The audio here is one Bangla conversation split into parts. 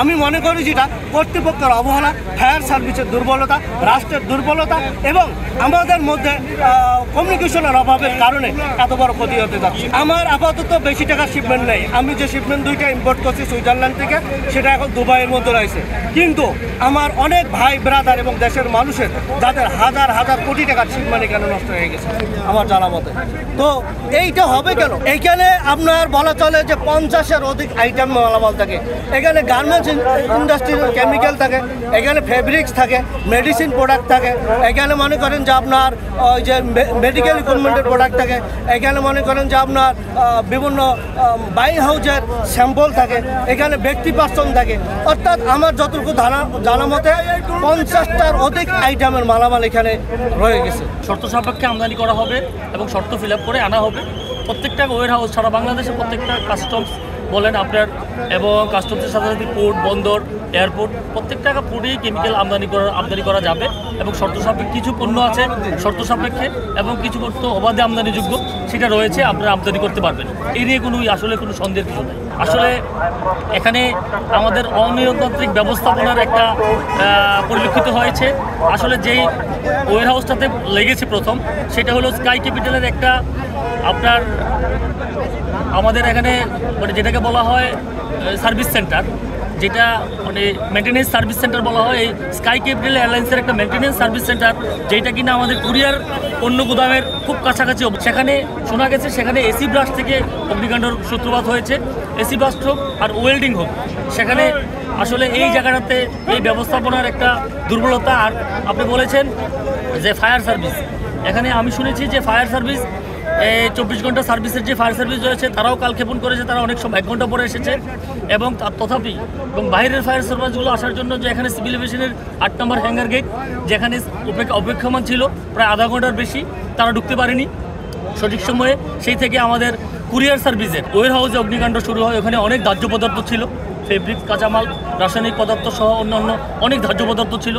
আমি মনে করি যেটা কর্তৃপক্ষের অবহেলা, ফায়ার সার্ভিসের দুর্বলতা, রাষ্ট্রের দুর্বলতা এবং আমাদের মধ্যে কমিউনিকেশনের অভাবের কারণে এত বড় ক্ষতি হতে যাচ্ছে। আমার আপাতত বেশি টাকার শিপমেন্ট নেই। আমি যে শিপমেন্ট 2টা ইম্পোর্ট করছি সুইজারল্যান্ড থেকে, সেটা এখন দুবাইয়ের মধ্যে রয়েছে। কিন্তু আমার অনেক ভাই ব্রাদার এবং দেশের মানুষের যাদের হাজার হাজার কোটি টাকার শিপমেন্ট এখানে নষ্ট হয়ে গেছে আমার জানা মতে। তো এইটা হবে কেন? এইখানে আপনার বলা চলে যে 50-এর অধিক আইটেম মালামাল থাকে। এখানে গার্মেন্টস ইন্ডাস্ট্রির কেমিক্যাল থাকে, এখানে ফেব্রিক্স থাকে, মেডিসিন প্রোডাক্ট থাকে, এখানে মনে করেন যে আপনার ওই যে মেডিকেল ইকুইপমেন্টের প্রোডাক্ট থাকে, এখানে মনে করেন যে আপনার বিভিন্ন বাইং হাউজের স্যাম্পল থাকে, এখানে ব্যক্তি পার্সন থাকে। অর্থাৎ আমার যতটুকু জানা মতে 50টার অধিক আইটেমের মালামাল এখানে রয়ে গেছে। শর্ত সাপেক্ষে আমদানি করা হবে এবং শর্ত ফিল আপ করে আনা হবে। প্রত্যেকটা ওয়ার হাউস সারা বাংলাদেশে প্রত্যেকটা কাস্টমস বলেন আপনার এবং কাস্টমসের সাথে সাথে পোর্ট, বন্দর, এয়ারপোর্ট প্রত্যেকটা পোর্টেই কেমিক্যাল আমদানি করা যাবে এবং শর্ত সাপেক্ষে কিছু পণ্য আছে শর্ত সাপেক্ষে এবং কিছু পণ্য অবাধে আমদানিযোগ্য সেটা রয়েছে, আপনারা আমদানি করতে পারবেন। এই নিয়ে আসলে কোনো সন্দেহের কিছু নেই। আসলে এখানে আমাদের অনিয়ন্ত্রিক ব্যবস্থাপনার একটা পরিলক্ষিত হয়েছে। আসলে যেই ওয়ার হাউসটাতে লেগেছে প্রথম, সেটা হলো স্কাই ক্যাপিটালের একটা আপনার আমাদের এখানে মানে যেটাকে বলা হয় সার্ভিস সেন্টার, যেটা মানে মেনটেন্যান্স সার্ভিস সেন্টার বলা হয়। এই স্কাই ক্যাপিটাল এয়ারলাইন্সের একটা মেনটেন্যান্স সার্ভিস সেন্টার, যেটা কিনা আমাদের কুরিয়ার পণ্য গুদামের খুব কাছাকাছি। সেখানে শোনা গেছে সেখানে এসি ব্লাস্ট থেকে অগ্নিকাণ্ডের সূত্রপাত হয়েছে। এসি ব্লাস্ট হোক আর ওয়েল্ডিং হোক, সেখানে আসলে এই জায়গাটাতে এই ব্যবস্থাপনার একটা দুর্বলতা। আর আপনি বলেছেন যে ফায়ার সার্ভিস, এখানে আমি শুনেছি যে ফায়ার সার্ভিস 24 ঘন্টা সার্ভিসের যে ফায়ার সার্ভিস রয়েছে তারাও কালক্ষেপণ করেছে, তারা অনেক সময় 1 ঘন্টা পরে এসেছে এবং তথাপি এবং বাইরের ফায়ার সার্ভিসগুলো আসার জন্য যে এখানে সিভিল এভিয়েশনের 8 নম্বর হ্যাঙ্গার গেট যেখানে অপেক্ষমান ছিল প্রায় আধা ঘন্টার বেশি, তারা ঢুকতে পারেনি সঠিক সময়ে। সেই থেকে আমাদের কুরিয়ার সার্ভিসের ওয়ার হাউসে অগ্নিকাণ্ড শুরু হয়। ওখানে অনেক দাহ্য পদার্থ ছিল, ফেব্রিক, কাঁচামাল, রাসায়নিক পদার্থ সহ অন্যান্য অনেক দাহ্য পদার্থ ছিল।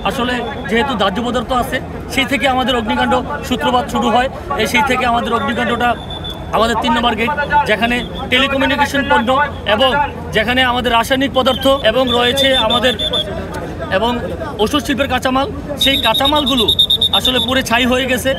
আসলে যেহেতু দাহ্য পদার্থ আছে, সেই থেকে আমাদের অগ্নিকাণ্ড সূত্রপাত শুরু হয়। সেই থেকে আমাদের অগ্নিকাণ্ডটা আমাদের 3 নম্বর গেট, যেখানে টেলিকমিউনিকেশন পণ্য এবং যেখানে আমাদের রাসায়নিক পদার্থ এবং রয়েছে আমাদের এবং ওষুধ শিল্পের কাঁচামাল, সেই কাঁচামালগুলো আসলে পুরে ছাই হয়ে গেছে।